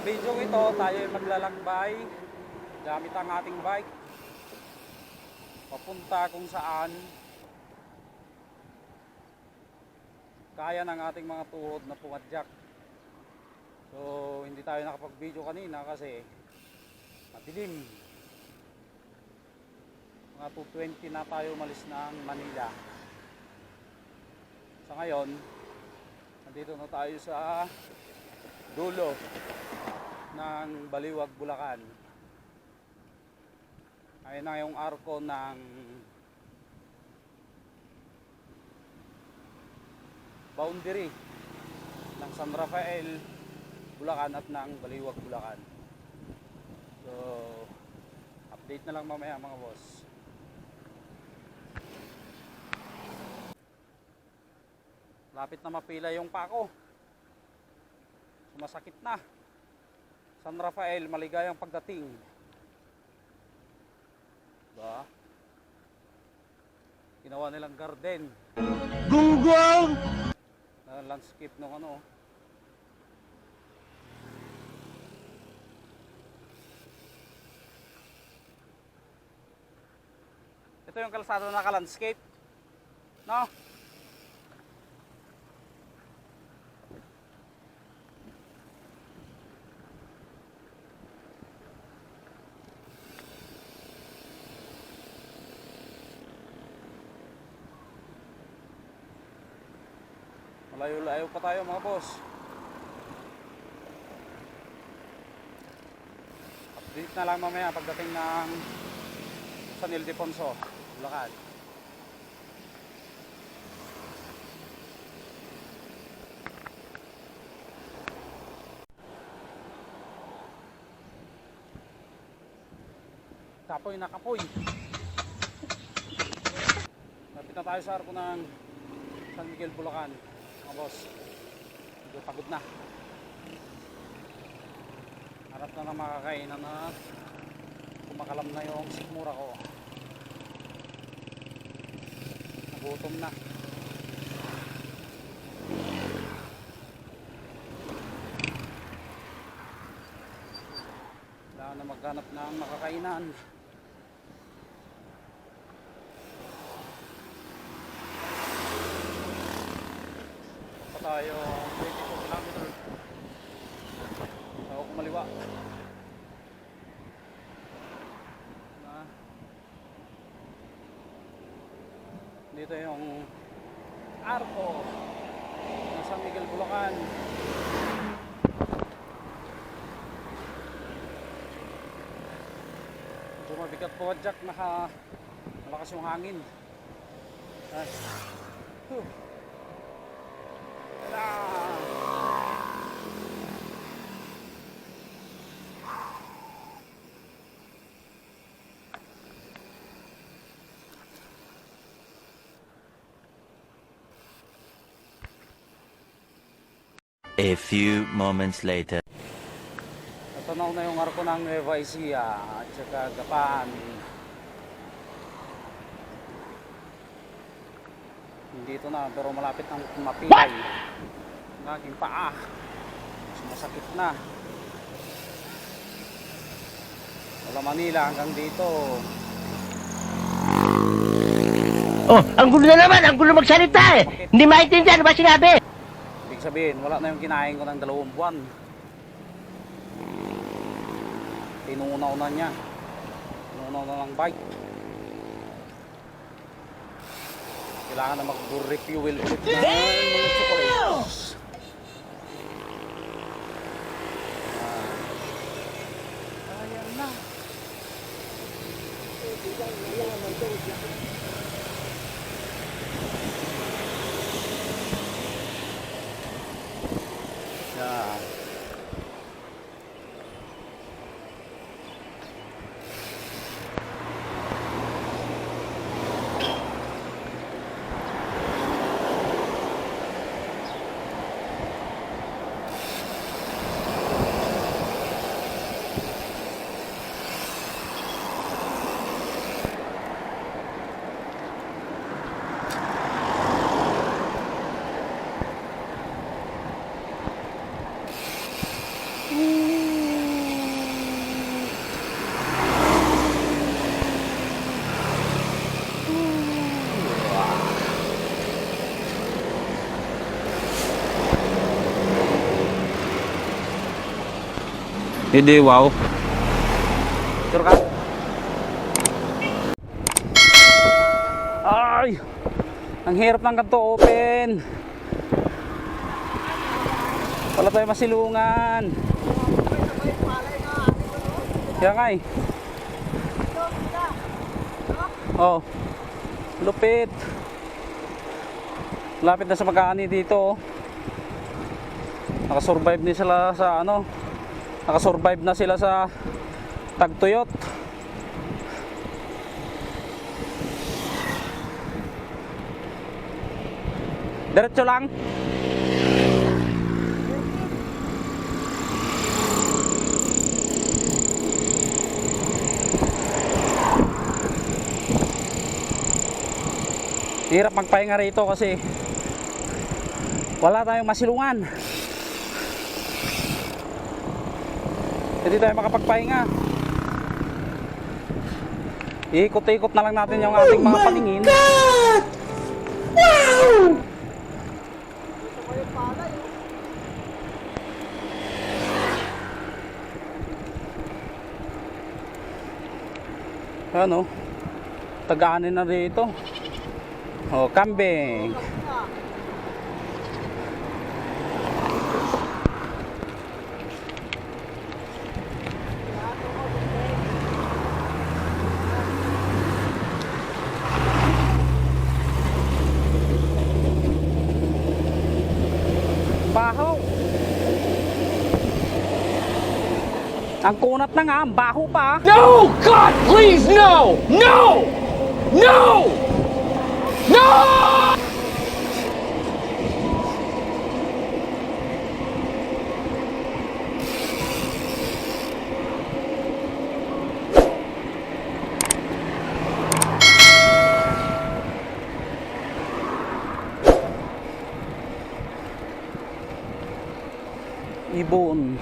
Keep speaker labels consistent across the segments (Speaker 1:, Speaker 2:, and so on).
Speaker 1: video ito, tayo ay maglalakbay gamit ang ating bike papunta kung saan kaya ng ating mga tuhod na pumadyak. So hindi tayo nakapag-video kanina kasi madilim. Mga 2:20 na tayo umalis ng Manila. Sa ngayon, nandito na tayo sa dulo ng Baliwag, Bulacan. Ayun na yung arko ng boundary ng San Rafael, Bulacan at ng Baliwag, Bulacan. So update na lang mamaya mga boss. Lapit na mapila yung pako. Sumasakit na. San Rafael, maligayang pagdating. Diba? Ginawa nilang garden. Gunggong! Na landscape ng ano. Ito yung kalsada na naka-landscape. No? Malayo-layo pa tayo mga boss. Update na lang mamaya pagdating ng San Ildefonso, Bulacan. Kapoy na kapoy. Lapit na tayo sa arko ng San Miguel, Bulacan. Mga boss, medyo pagod na. Harap na ng makakainan na kumakalam na yung sikmura ko. Nagutom na. Kailangan na maghanap ng makakainan. Tayo 22 km ako kumaliwa dito yung arko ng San Miguel, Bulacan. Medyo mabigat po Jack, malakas yung hangin.
Speaker 2: A few moments later.
Speaker 1: Natunaw na yung arko ng Nueva Ecija at saka Gapan. Dito na pero malapit ng mapilay. Ang aking paa. Sumasakit na. Wala Manila hanggang dito.
Speaker 3: Oh, ang gulo na naman, ang gulo magsalita eh. Hindi maintindihan ba sinabi?
Speaker 1: Ibig sabihin, wala na yung kinain ko ng 2 buwan. Tinuunaw na niya. Tinuunaw na ng bike. Kailangan na mag-refuel ulit ng mga chocolates. Ayan na. Yeah. Hindi, wow. Sure ka? Ay! Ang hirap ng ganito, open. Wala tayo masilungan. Kaya nga eh. Oh. Lupit. Lapit na sa mag-aani dito. Oh. Nakasurvive na sila sa ano. Nakasurvive na sila sa tagtuyot. Diretso lang. Hirap magpahinga rito kasi wala tayong masilungan. Hindi tayo makapagpahinga. Ikot-ikot na lang natin yung ating mga paningin. God! Wow! Ano? Tagaanin na dito. Oh, kambing. Baho. Ang kunat na nga, ang baho pa.
Speaker 4: No! God, please, no! No! No! No!
Speaker 1: Ibon.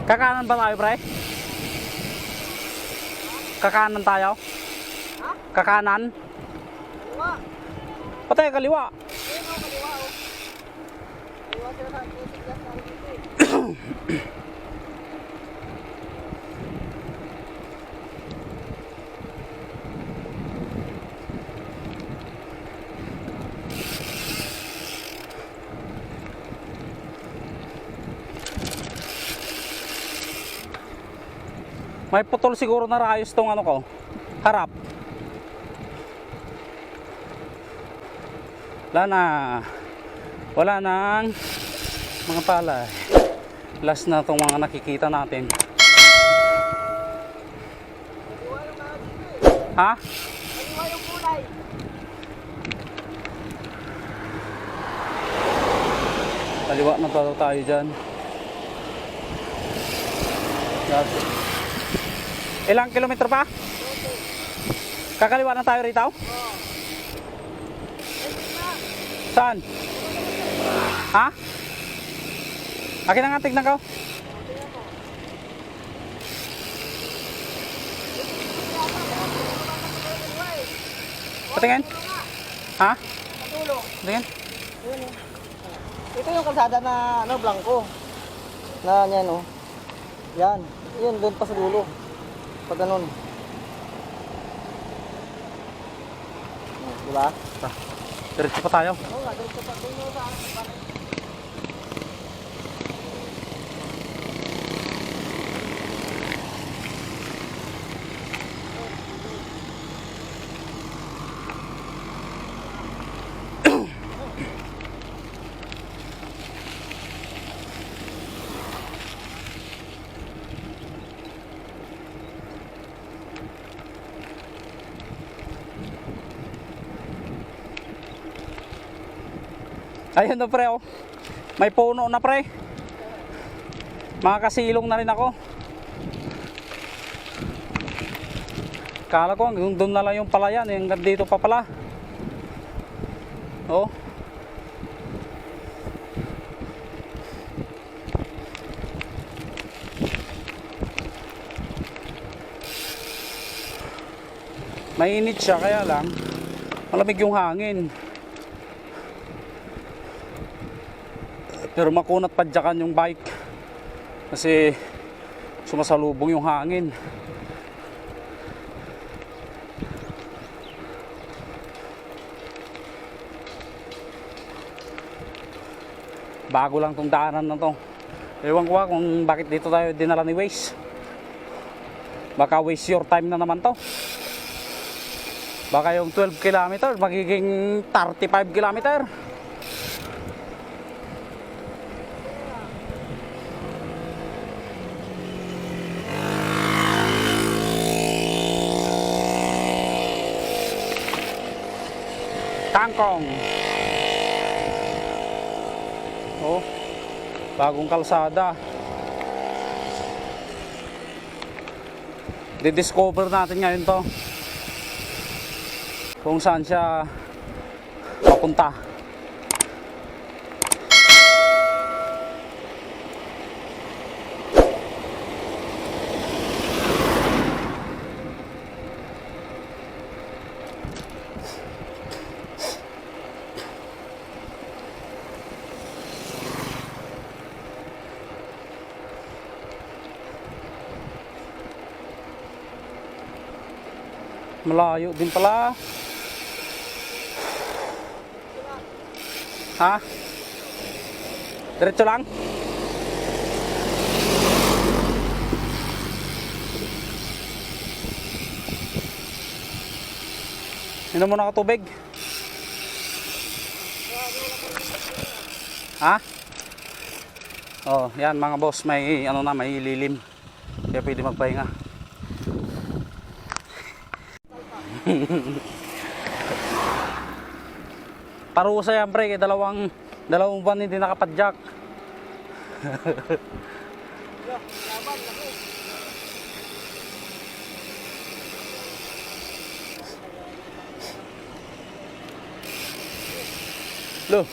Speaker 1: Kakanan ba tayo, pre? Kakanan tayo? Kakanan?
Speaker 5: Kaliwa.
Speaker 1: Patay, kaliwa.
Speaker 5: Ayun o, kaliwa o. Kaliwa sila sa ating gas na dito eh.
Speaker 1: May putol siguro na rayos tong ano ko. Harap. Wala na. Wala nang mga palay. Last na tong mga nakikita natin.
Speaker 5: Kaliwa yung mga dito eh.
Speaker 1: Ha?
Speaker 5: Kaliwa yung kulay.
Speaker 1: Kaliwa na tayo dyan. Ilang kilometro pa? Kakaliwa na tayo rito? Saan? Ha? Akin na nga, tignan ko. Patingin? Ha?
Speaker 5: Patulong.
Speaker 1: Patingin?
Speaker 5: Yun eh. Ito yung kalsada na ano, blanco. Na yan o. Yan. Yun, doon pa sa dulo. Pag ganun. Diba?
Speaker 1: Diretso pa tayo.
Speaker 5: Oo nga, doon pa sa
Speaker 1: Ayun na, pre, oh. May puno na, pre. Makakasilong na rin ako. Kala ko hanggang doon na lang yung palayan, hanggang dito pa pala. Oh. Mainit siya, kaya lang malamig yung hangin. Pero makunat padyakan yung bike kasi sumasalubong yung hangin. Bago lang tong daanan na to. Ewan ko kung bakit dito tayo dinala ni Waze. Baka waste your time na naman to. Baka yung 12 km magiging 35 km. Kangkong. Oh, bagong kalsada. Didiscover natin ngayon to kung saan siya papunta. Malayo din pala. Ha? Diretso lang? Inom mo na ka tubig? Ha? Oh, yan mga boss, may ano na, may lilim. Kaya pwede magpahinga. Parusa yan pre, dalawang buwan hindi nakapadyak. Loh.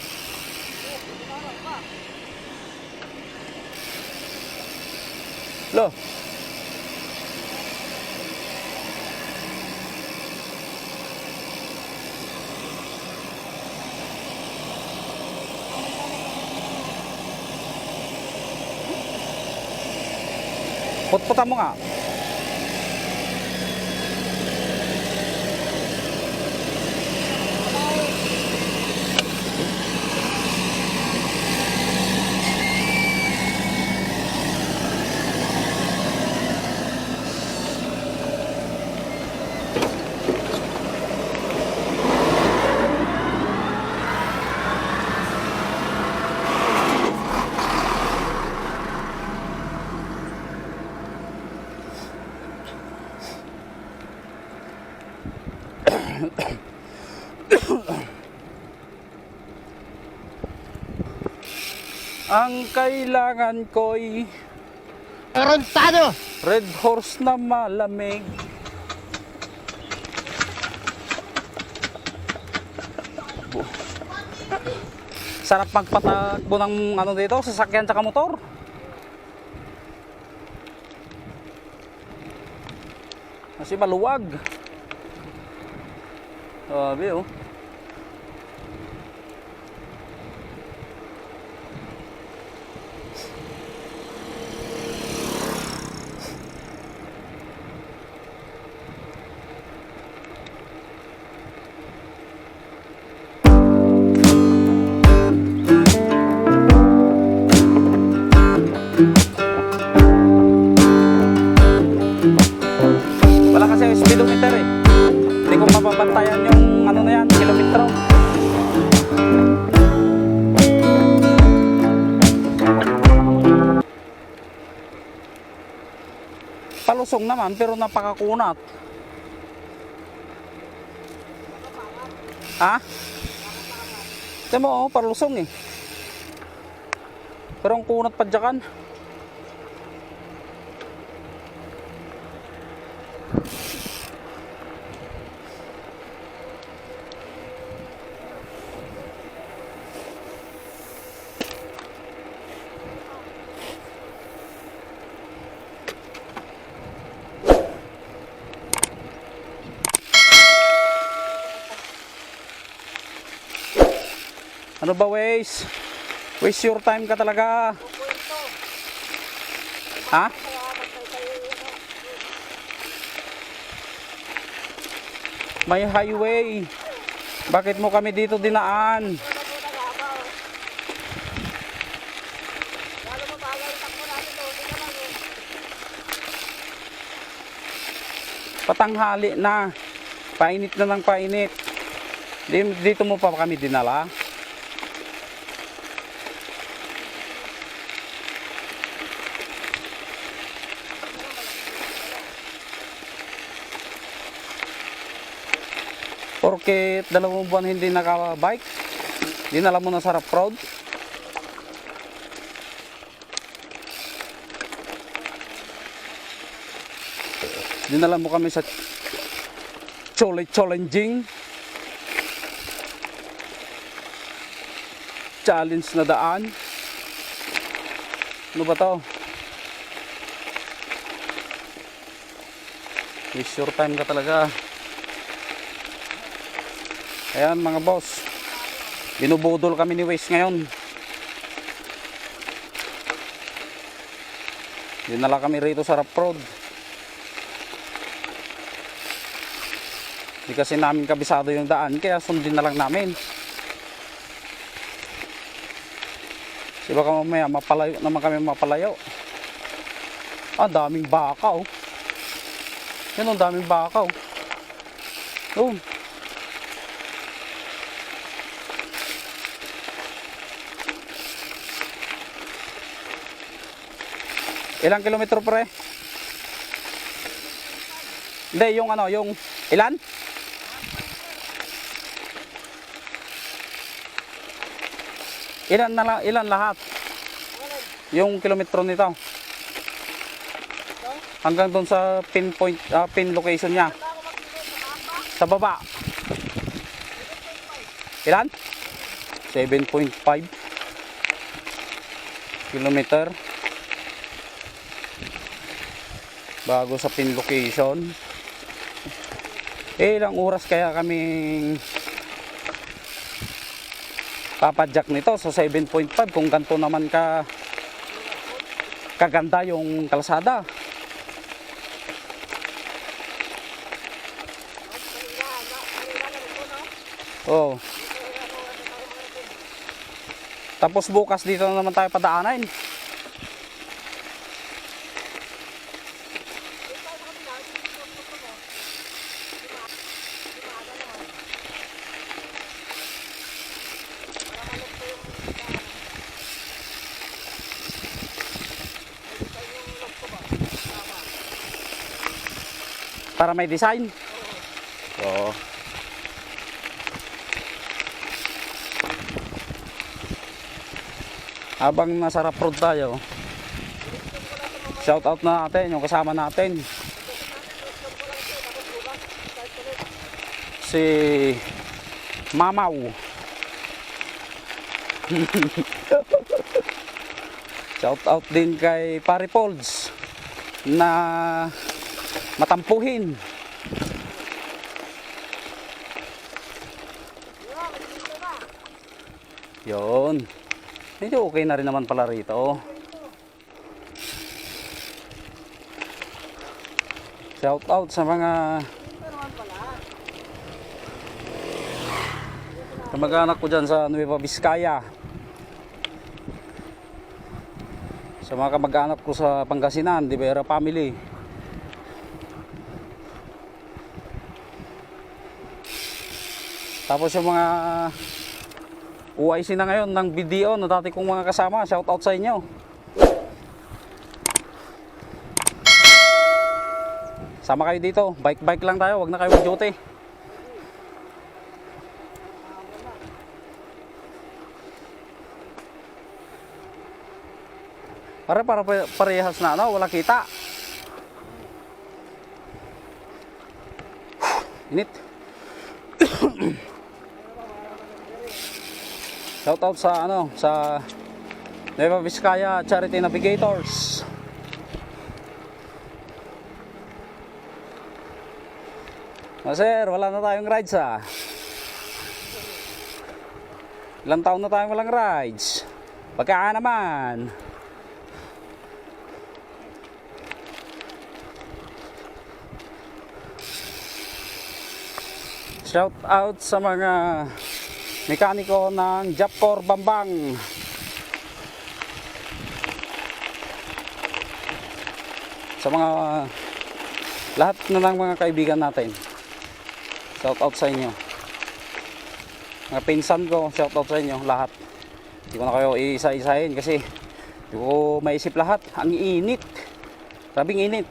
Speaker 1: Loh. Put-putan mo nga. Ang kailangan ko'y
Speaker 3: Torontado!
Speaker 1: Red Horse na malamig. Sarap magpatakbo ng ano dito, sasakyan tsaka motor. Kasi maluwag. Sabi oh. Wala kasi speedometer eh. Hindi ko mapapantayan yung ano na yan, kilometro. Palusong naman pero napakakunat. Ha? Tignan mo oh, palusong eh. Pero ang kunat padyakan. Ano ba, Waze? Waste your time ka talaga. Ha? May highway. Bakit mo kami dito dinaan? Patanghali na. Painit na ng painit. Dito mo pa kami dinala. Porket 2 buwan hindi naka-bike, dinala mo na sa rough road. Dinala mo kami sa challenging challenge na daan. Ano ba to? Waste your time ka talaga. Ayan mga boss, binubudol kami ni Waze ngayon. Dinala kami rito sa rough road. Hindi kasi namin kabisado yung daan, kaya sundin na lang namin. Kasi baka mamaya mapalayo naman kami mapalayo. Daming baka oh. Yan, daming baka oh. Oh. Ilang kilometro pre? Hindi, yung ano, yung ilan? Ilan na lang, ilan lahat? Yung kilometro nito. Hanggang doon sa pinpoint, pin location niya. Sa baba. Ilan? 7.5 kilometer. Bago sa pin location. Ilang oras kaya kaming papadyak nito sa 7.5 kung ganito naman kaganda yung kalsada. Oh. Tapos bukas dito na naman tayo padaanan. Para may design. So, habang nasa rough road tayo, shout out na natin yung kasama natin, si Mamaw. Shout out din kay Pare Polds na matampuhin. Yun. Medyo okay na rin naman pala rito. Shout out sa mga kamag-anak ko dyan sa Nueva Vizcaya. Sa mga kamag-anak ko sa Pangasinan, Di Vera family. Tapos yung mga UIC na ngayon ng BDO na dati kong mga kasama, shout out sa inyo. Sama kayo dito, bike lang tayo, wag na kayo mag-duty. Para parehas na ano, wala kita. Init. Shout out sa ano, sa Nueva Vizcaya Charity Navigators. Sir, wala na tayong rides ah. Ilang taon na tayo walang rides. Pagka naman. Shout out sa mga mekaniko ng Japcor Bambang. Sa mga lahat na lang mga kaibigan natin. Shout out sa inyo. Mga pinsan ko, shout out sa inyo lahat. Hindi ko na kayo iisa-isahin kasi hindi ko maisip lahat. Ang init. Grabing init.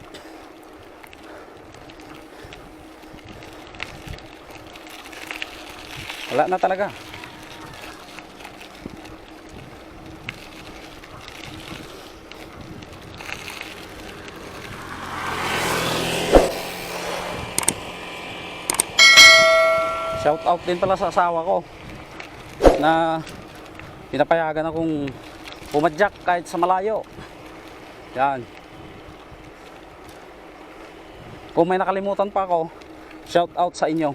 Speaker 1: Wala na talaga. Shout out din pala sa asawa ko na pinapayagan akong pumadyak kahit sa malayo. Yan. Kung may nakalimutan pa ako, shout out sa inyo.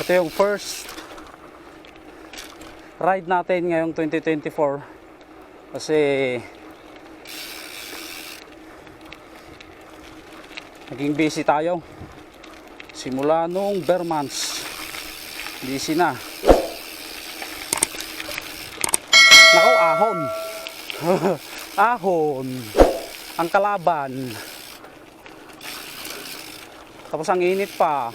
Speaker 1: Ito yung first ride natin ngayong 2024 kasi naging busy tayo simula nung bare months. Busy na. Nako, ahon. Ahon ang kalaban, tapos ang init pa.